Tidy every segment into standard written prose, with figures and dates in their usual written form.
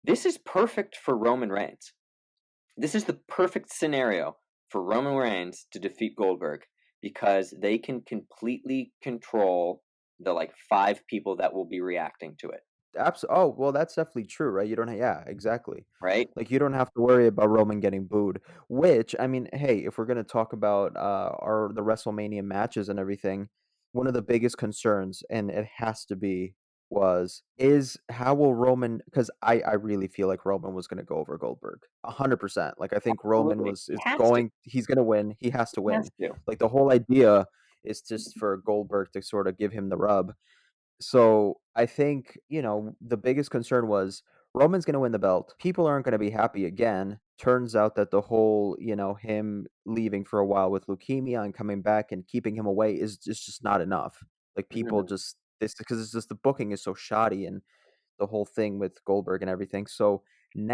This is perfect for Roman Reigns. This is the perfect scenario for Roman Reigns to defeat Goldberg because they can completely control the like 5 people that will be reacting to it, Oh, well, that's definitely true, right? You don't yeah, exactly. right? Like, you don't have to worry about Roman getting booed, which, I mean, hey, if we're gonna talk about, our the WrestleMania matches and everything, one of the biggest concerns, and it has to be, is how will Roman? Because I really feel like Roman was gonna go over Goldberg, 100%. Like, I think Roman Absolutely. was He is has to. going he's gonna win, he has to He has win. to. Like, the whole idea is just for Goldberg to sorta give him the rub. So I think, the biggest concern was Roman's going to win the belt. People aren't going to be happy again. Turns out that the whole, him leaving for a while with leukemia and coming back and keeping him away is just not enough. Like people Mhm. just this because it's just the booking is so shoddy and the whole thing with Goldberg and everything. So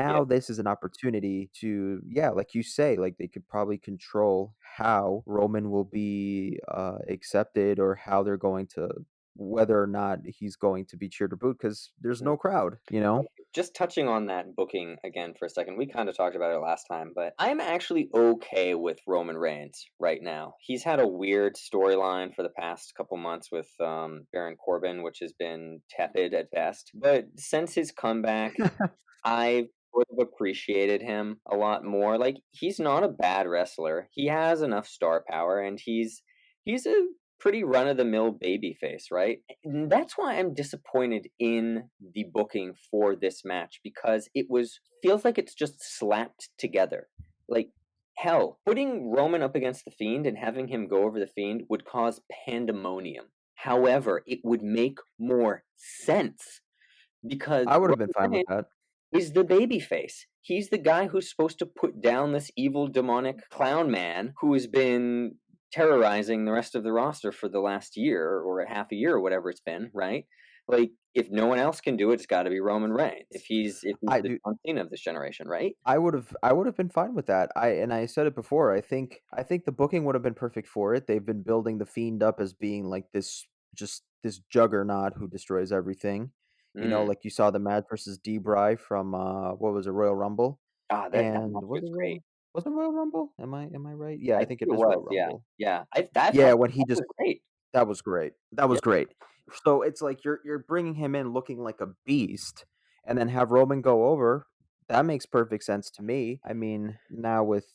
Yeah. now this is an opportunity to, yeah, like you say, like they could probably control how Roman will be accepted or how they're going to, whether or not he's going to be cheered or booed because there's Mhm. no crowd, you know? Just touching on that booking again for a second, we kind of talked about it last time, but I'm actually okay with Roman Reigns right now. He's had a weird storyline for the past couple months with Baron Corbin, which has been tepid at best. But since his comeback, I've sort of appreciated him a lot more. Like he's not a bad wrestler. He has enough star power, and he's a pretty run of the mill babyface, right? And that's why I'm disappointed in the booking for this match because it was feels like it's just slapped together. Like hell, putting Roman up against the Fiend and having him go over the Fiend would cause pandemonium. However, it would make more sense because I would have been Roman fine with Reigns that. is the baby face. He's the guy who's supposed to put down this evil demonic clown man who has been terrorizing the rest of the roster for the last year or a half a year or whatever it's been, right? Like if no one else can do it, it's got to be Roman Reigns. If he's I the do. John Cena of this generation, right? I would have been fine with that. I said it before. I think the booking would have been perfect for it. They've been building the Fiend up as being like this juggernaut who destroys everything. Mm. Like you saw the match versus D-Bry from what was it, Royal Rumble? That And match was great. Was it Royal Rumble? Am I right? Yeah, I I think think it it is was. Royal Yeah, Rumble. yeah. That Yeah, that when he that just was great. that was great. That was Yep. great. So it's like you're bringing him in looking like a beast, and then have Roman go over. That makes perfect sense to me. I mean, now with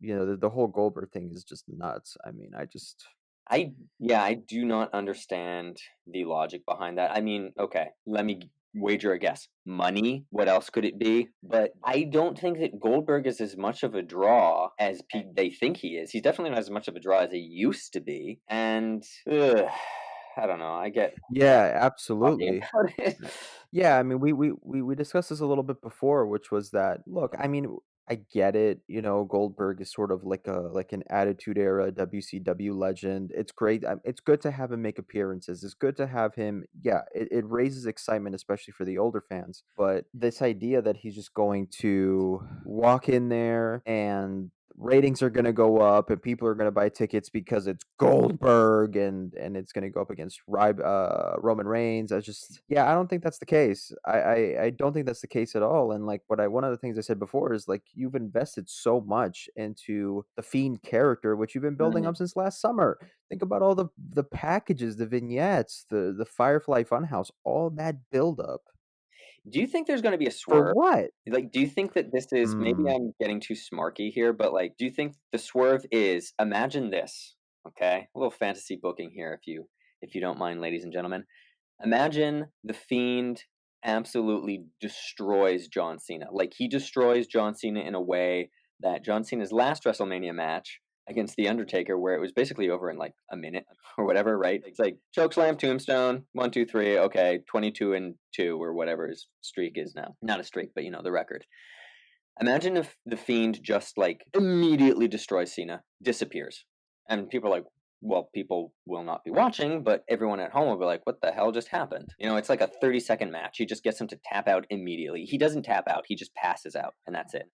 the whole Goldberg thing is just nuts. I mean, I just I yeah, I do not understand the logic behind that. I mean, okay, let me wager a guess. Money, what else could it be? But I don't think that Goldberg is as much of a draw as they think he is. He's definitely not as much of a draw as he used to be. And I don't know. I get yeah, talking absolutely. about it. Yeah, I mean, we discussed this a little bit before, which was that, look, I mean, I get it, Goldberg is sort of like an Attitude Era WCW legend. It's great. It's good to have him make appearances. It's good to have him. Yeah, it raises excitement, especially for the older fans. But this idea that he's just going to walk in there and ratings are going to go up and people are going to buy tickets because it's Goldberg and it's going to go up against Roman Reigns. I don't think that's the case. I don't think that's the case at all. And like one of the things I said before is like you've invested so much into the Fiend character, which you've been building Mhm. up since last summer. Think about all the packages, the vignettes, the Firefly Funhouse, all that build up Do you think there's going to be a for swerve? what? Like, do you think that this is maybe Hmm. I'm getting too smarky here, but like, do you think the swerve is imagine this, okay? A little fantasy booking here if you don't mind, ladies and gentlemen. Imagine the Fiend absolutely destroys John Cena. Like he destroys John Cena in a way that John Cena's last WrestleMania match against The Undertaker, where it was basically over in like a minute or whatever, right? It's like chokeslam, tombstone, 1, 2, 3, okay, 22-2 or whatever his streak is now. Not a streak, but the record. Imagine if the Fiend just like immediately destroys Cena, disappears, and people are like, well, people will not be watching, but everyone at home will be like, what the hell just happened? It's like a 30-second match. He just gets him to tap out immediately. He doesn't tap out, he just passes out, and that's it.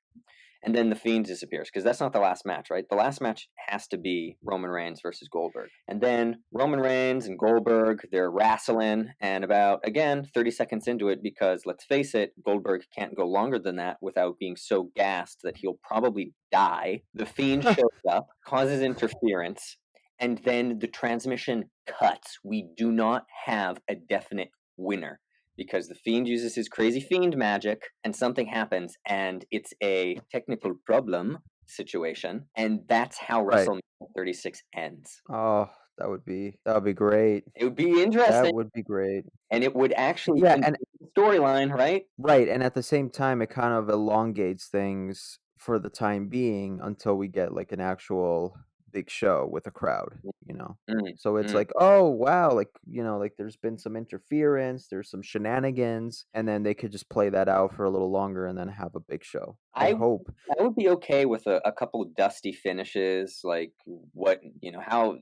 and then the Fiend disappears because that's not the last match, right? The last match has to be Roman Reigns versus Goldberg, and then Roman Reigns and Goldberg, they're wrestling, and about again 30 seconds into it, because let's face it, Goldberg can't go longer than that without being so gassed that he'll probably die. The Fiend shows up, causes interference, and then the transmission cuts. We do not have a definite winner because the Fiend uses his crazy Fiend magic and something happens and it's a technical problem situation. And that's how Right. WrestleMania 36 ends. Oh, that would be great. It would be That interesting would be great. and it would actually Yeah, and continue the storyline, right? right, and at the same time, it kind of elongates things for the time being until we get, like, an actual big show with a crowd, you know? Mm, So it's mm. like, "Oh, wow," like, like, there's been some interference, there's some shenanigans, and then they could just play that out for a little longer and then have a big show. I I hope. I would be okay with a couple of dusty finishes, like what how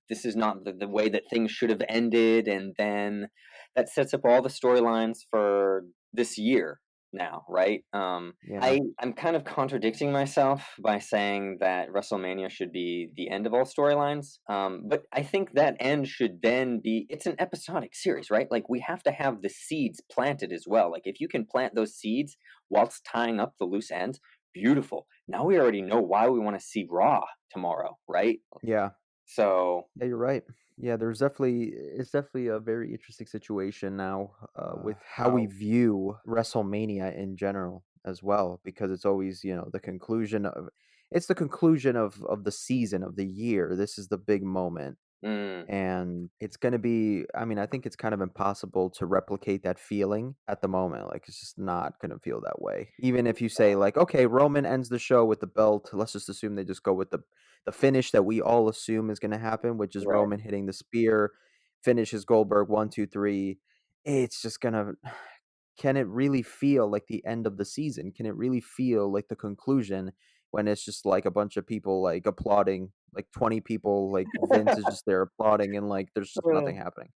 this is not the way that things should have ended, and then that sets up all the storylines for this year now, right? Yeah. I'm kind of contradicting myself by saying that WrestleMania should be the end of all storylines, but I think that end should then be it's an episodic series, right? Like we have to have the seeds planted as well. Like if you can plant those seeds whilst tying up the loose ends, beautiful. Now we already know why we want to see Raw tomorrow, right? Yeah. So, Yeah, you're right. Yeah, it's definitely a very interesting situation now with how we how view WrestleMania in general as well, because it's always the conclusion of the season of the year. This is the big moment. mm, And it's gonna be I mean, I think it's kind of impossible to replicate that feeling at the moment, like, it's just not gonna feel that way. Even if you say, like, "Okay, Roman ends the show with the belt," let's just assume they just go with the finish that we all assume is gonna happen, which is right. Roman hitting the spear, finishes Goldberg 1, 2, 3. It's just gonna can it really feel like the end of the season? Can it really feel like the conclusion when it's just, like, a bunch of people, like, applauding, like, 20 people, like, Vince is just there applauding and, like, there's just Uh, nothing happening.